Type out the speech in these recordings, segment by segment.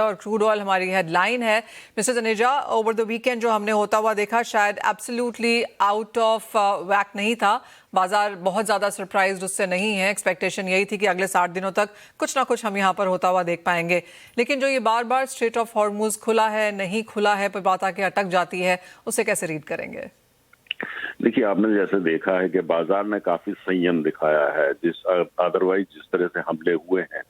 और crude oil हमारी headline है। Mister Taneja, over the weekend जो हमने होता हुआ देखा शायद एब्सोल्युटली आउट ऑफ वैक नहीं था। बाजार बहुत ज़्यादा सरप्राइज्ड उससे नहीं है। एक्सपेक्टेशन यही थी कि अगले 60 दिनों तक कुछ ना कुछ हम यहाँ पर होता हुआ देख पाएंगे, लेकिन जो ये बार बार स्ट्रेट ऑफ हॉर्मुज खुला है नहीं खुला है पर बात आके अटक जाती है, उसे कैसे रीड करेंगे? देखिए, आपने जैसे देखा है कि बाजार ने काफी संयम दिखाया है। अदरवाइज जिस तरह से हमले हुए हैं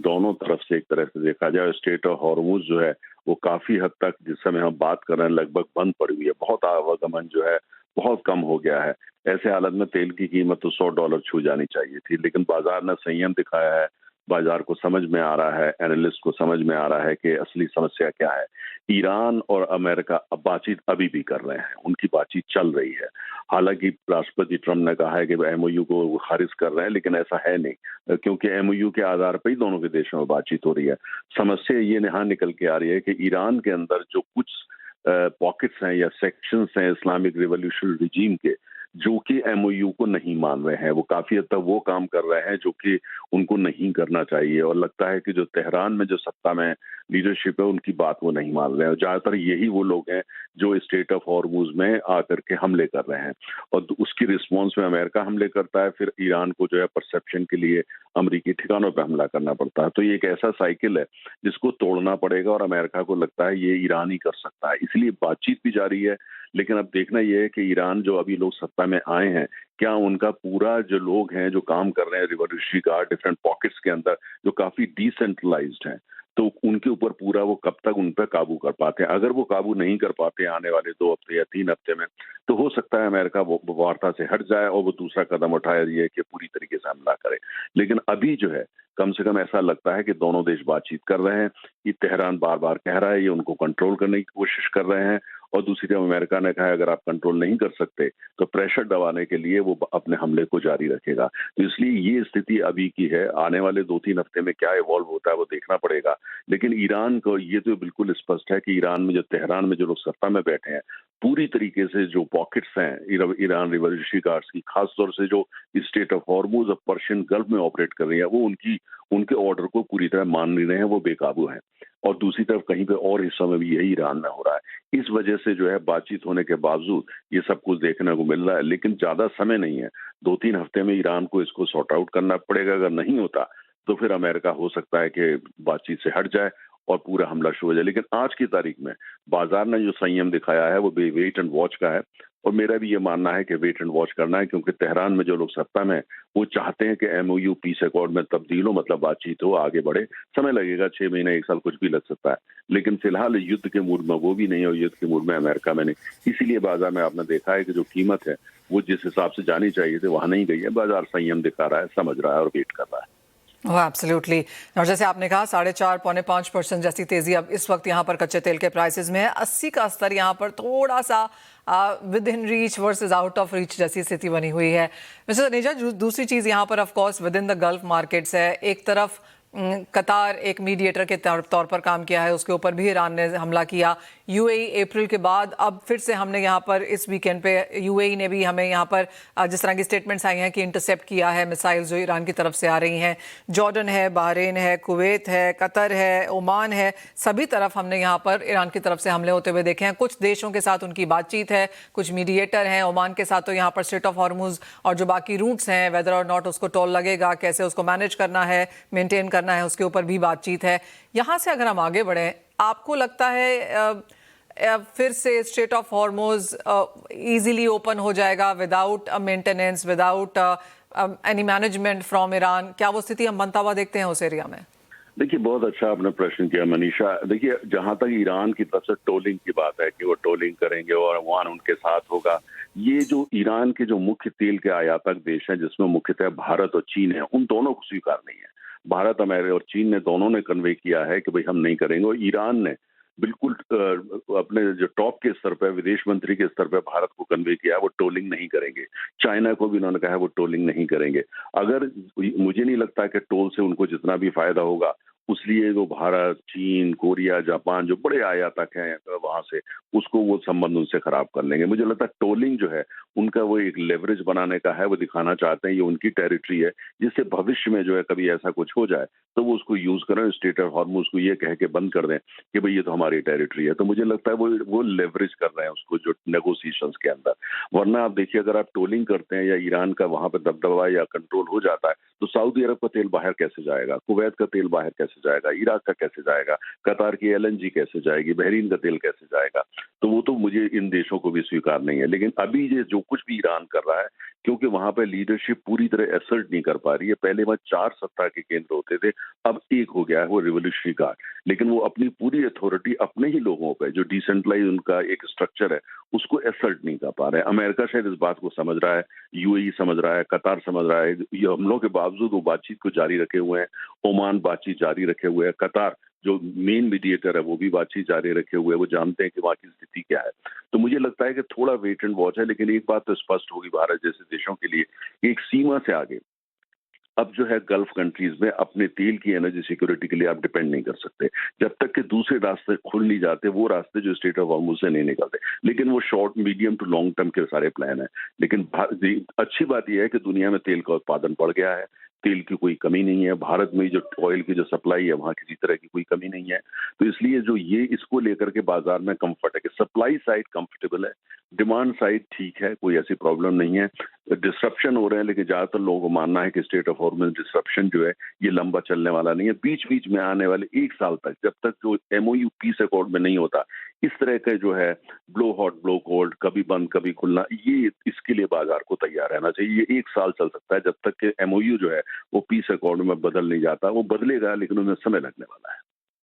दोनों तरफ से, एक तरह से देखा जाए स्ट्रेट ऑफ हॉर्मुज जो है वो काफी हद तक जिस समय हम बात कर रहे हैं लगभग बंद पड़ी हुई है। बहुत आवागमन जो है बहुत कम हो गया है। ऐसे हालत में तेल की कीमत तो $100 छू जानी चाहिए थी, लेकिन बाजार ने संयम दिखाया है। बाजार को समझ में आ रहा है, एनालिस्ट को समझ में आ रहा है कि असली समस्या क्या है। ईरान और अमेरिका अब बातचीत अभी भी कर रहे हैं, उनकी बातचीत चल रही है। हालांकि राष्ट्रपति ट्रंप ने कहा है कि एमओयू को वो खारिज कर रहे हैं, लेकिन ऐसा है नहीं, क्योंकि एमओयू के आधार पर ही दोनों के देशों में बातचीत हो रही है। समस्या ये यहाँ निकल के आ रही है कि ईरान के अंदर जो कुछ पॉकेट्स हैं या सेक्शंस हैं इस्लामिक रिवॉल्यूशनरी रिजीम के, जो कि एमओयू को नहीं मान रहे हैं। वो काफी हद तक वो काम कर रहे हैं जो कि उनको नहीं करना चाहिए, और लगता है कि जो तेहरान में जो सत्ता में लीडरशिप है उनकी बात वो नहीं मान रहे हैं। ज्यादातर यही वो लोग हैं जो स्टेट ऑफ हॉर्मुज में आकर के हमले कर रहे हैं, और उसकी रिस्पॉन्स में अमेरिका हमले करता है, फिर ईरान को जो है परसेप्शन के लिए अमरीकी ठिकानों पर हमला करना पड़ता है। तो ये एक ऐसा साइकिल है जिसको तोड़ना पड़ेगा, और अमेरिका को लगता है ये ईरान ही कर सकता है, इसलिए बातचीत भी जारी है। लेकिन अब देखना यह है कि ईरान जो अभी लोग सत्ता में आए हैं, क्या उनका पूरा जो लोग हैं जो काम कर रहे हैं रिवॉल्यूशनरी गार्ड डिफरेंट पॉकेट्स के अंदर जो काफी डिसेंट्रलाइज्ड हैं, तो उनके ऊपर पूरा वो कब तक उन पर काबू कर पाते हैं। अगर वो काबू नहीं कर पाते आने वाले 2 हफ्ते या 3 हफ्ते में, तो हो सकता है अमेरिका वो वार्ता से हट जाए और वो दूसरा कदम उठाए ये कि पूरी तरीके से हमला करे। लेकिन अभी जो है कम से कम ऐसा लगता है कि दोनों देश बातचीत कर रहे हैं। ये तेहरान बार बार कह रहा है ये उनको कंट्रोल करने की कोशिश कर रहे हैं, और दूसरी तरफ अमेरिका ने कहा है अगर आप कंट्रोल नहीं कर सकते तो प्रेशर दबाने के लिए वो अपने हमले को जारी रखेगा। तो इसलिए ये स्थिति अभी की है। आने वाले 2-3 हफ्ते में क्या इवॉल्व होता है वो देखना पड़ेगा। लेकिन ईरान को ये तो बिल्कुल स्पष्ट है कि ईरान में जो तेहरान में जो लोग सत्ता में बैठे हैं, पूरी तरीके से जो पॉकेट्स हैं ईरान रिवॉल्यूशनरी गार्ड्स की, खासतौर से जो स्टेट ऑफ हॉर्मुज और पर्शियन गल्फ में ऑपरेट कर रही है, वो उनके ऑर्डर को पूरी तरह मान नहीं रहे हैं, वो बेकाबू हैं। और दूसरी तरफ कहीं पे और हिस्सों में भी यही ईरान में हो रहा है। इस वजह से जो है बातचीत होने के बावजूद ये सब कुछ देखने को मिल रहा है, लेकिन ज्यादा समय नहीं है। 2-3 हफ्ते में ईरान को इसको सॉर्ट आउट करना पड़ेगा। अगर नहीं होता तो फिर अमेरिका हो सकता है कि बातचीत से हट जाए और पूरा हमला शुरू हो जाए। लेकिन आज की तारीख में बाजार ने जो संयम दिखाया है वो वेट एंड वॉच का है, और मेरा भी ये मानना है कि वेट एंड वॉच करना है, क्योंकि तेहरान में जो लोग सत्ता में वो चाहते हैं कि एमओयू पीस अकॉर्ड में तब्दील हो, मतलब बातचीत हो, आगे बढ़े। समय लगेगा, 6 महीने 1 साल कुछ भी लग सकता है, लेकिन फिलहाल युद्ध के मूड में वो भी नहीं और युद्ध के मूड में अमेरिका में नहीं। इसीलिए बाजार में आपने देखा है कि जो कीमत है वो जिस हिसाब से जानी चाहिए थी वहां नहीं गई है। बाजार संयम दिखा रहा है, समझ रहा है और वेट कर रहा है। ओह एब्सोल्युटली। और जैसे आपने कहा 4.5 पौने 5% जैसी तेजी अब इस वक्त यहाँ पर कच्चे तेल के प्राइसेस में है। 80 का स्तर यहाँ पर थोड़ा सा with in reach versus out of reach जैसी स्थिति बनी हुई है। मिस्टर तनेजा, दूसरी चीज़ यहाँ पर of course with in the gulf markets है। एक तरफ कतार एक मीडिएटर के तौर पर काम किया है, उसके ऊपर भी ईरान ने हमला किया। यूएई अप्रैल के बाद अब फिर से हमने यहाँ पर इस वीकेंड पे यूएई ने भी हमें यहाँ पर जिस तरह की स्टेटमेंट्स आई हैं कि इंटरसेप्ट किया है मिसाइल जो ईरान की तरफ से आ रही हैं। जॉर्डन है, बहरीन है, कुवैत है, कतर है, ओमान है, सभी तरफ हमने यहाँ पर ईरान की तरफ से हमले होते हुए देखे हैं। कुछ देशों के साथ उनकी बातचीत है, कुछ मीडिएटर हैं। ओमान के साथ तो यहाँ पर स्ट्रेट ऑफ हॉर्मुज और जो बाकी रूट्स हैं वेदर और नॉट उसको टोल लगेगा, कैसे उसको मैनेज करना है, मेंटेन करना है, उसके ऊपर भी बातचीत है। यहाँ से अगर हम आगे बढ़ें, आपको लगता है फिर से straight of Hormuz easily open हो जाएगा without maintenance, without any management from Iran? क्या वो स्थिति हम बनता हुआ देखते हैं उस एरिया में? देखिए, बहुत अच्छा आपने प्रश्न किया मनीषा। देखिए, जहां तक ईरान की तरफ से टोलिंग की बात है कि वो टोलिंग करेंगे और ओमान उनके साथ होगा, ये जो ईरान के जो मुख्य तेल के आयातक देश हैं जिसमें मुख्यतः भारत और चीन है, उन दोनों को स्वीकार नहीं है। भारत, अमेरिका और चीन ने दोनों ने कन्वे किया है कि भाई हम नहीं करेंगे, और ईरान ने बिल्कुल अपने जो टॉप के स्तर पर विदेश मंत्री के स्तर पर भारत को कन्वे किया है वो टोलिंग नहीं करेंगे। चाइना को भी उन्होंने कहा है वो टोलिंग नहीं करेंगे। अगर मुझे नहीं लगता कि टोल से उनको जितना भी फायदा होगा उसलिए जो भारत, चीन, कोरिया, जापान जो बड़े आयातक हैं वहां से, उसको वो संबंध उनसे खराब कर लेंगे। मुझे लगता है टोलिंग जो है उनका वो एक लेवरेज बनाने का है, वो दिखाना चाहते हैं ये उनकी टेरिटरी है, जिससे भविष्य में जो है कभी ऐसा कुछ हो जाए तो वो उसको यूज करें, स्ट्रेट ऑफ हॉर्मुज को ये कह के बंद कर दें कि भाई ये तो हमारी टेरिटरी है। तो मुझे लगता है वो लेवरेज कर रहे हैं उसको जो नेगोशिएशंस के अंदर। वरना आप देखिए, अगर आप टोलिंग करते हैं या ईरान का वहां पर दबदबा या कंट्रोल हो जाता है तो सऊदी अरब का तेल बाहर कैसे जाएगा, कुवैत का तेल बाहर कैसे जाएगा, इराक का कैसे जाएगा, कतार की एलएनजी कैसे जाएगी, बहरीन का तेल कैसे जाएगा। तो वो तो मुझे इन देशों को भी स्वीकार नहीं है। लेकिन अभी ये जो कुछ भी ईरान कर रहा है, क्योंकि वहां पर लीडरशिप पूरी तरह असर्ट नहीं कर पा रही है। पहले वहां 4 सत्ता के केंद्र होते थे, अब एक हो गया है, वो रिवोल्यूशनरी गार्ड। लेकिन वो अपनी पूरी अथॉरिटी अपने ही लोगों पे, जो डिसेंट्रलाइज उनका एक स्ट्रक्चर है, उसको असर्ट नहीं कर पा रहे हैं। अमेरिका शायद इस बात को समझ रहा है, यूएई समझ रहा है, कतार समझ रहा है। ये हमलों के बावजूद वो बातचीत को जारी रखे हुए हैं। ओमान बातचीत जारी रखे हुए हैं। कतार जो मेन मीडिएटर है वो भी बातचीत जारी रखे हुए हैं। वो जानते हैं कि वहाँ की स्थिति क्या है। तो मुझे लगता है कि थोड़ा वेट एंड वॉच है। लेकिन एक बात तो स्पष्ट होगी भारत जैसे देशों के लिए कि एक सीमा से आगे अब जो है गल्फ कंट्रीज में अपने तेल की एनर्जी सिक्योरिटी के लिए आप डिपेंड नहीं कर सकते। जब तक कि दूसरे रास्ते खुल नहीं जाते, वो रास्ते जो स्ट्रेट ऑफ हॉर्मुज से नहीं निकलते। लेकिन वो short, medium to long term के सारे प्लान है। लेकिन अच्छी बात यह है कि दुनिया में तेल का उत्पादन बढ़ गया है। तेल की कोई कमी नहीं है। भारत में जो ऑयल की जो सप्लाई है वहाँ किसी तरह की कोई कमी नहीं है। तो इसलिए जो ये इसको लेकर के बाजार में कंफर्ट है कि सप्लाई साइड कंफर्टेबल है, डिमांड साइड ठीक है, कोई ऐसी प्रॉब्लम नहीं है। डिस्रप्शन हो रहे हैं, लेकिन ज्यादातर लोगों को मानना है कि स्टेट ऑफ हॉर्मुज डिस्रप्शन जो है ये लंबा चलने वाला नहीं है। बीच बीच में आने वाले 1 साल तक, जब तक जो एमओयू पीस अकॉर्ड में नहीं होता, इस तरह का जो है ब्लो हॉट ब्लो कोल्ड, कभी बंद कभी खुलना, ये इसके लिए बाजार को तैयार रहना चाहिए। ये 1 साल चल सकता है जब तक कि एमओयू जो है वो पीस अकॉर्ड में बदल नहीं जाता। वो बदलेगा लेकिन उन्हें समय लगने वाला है।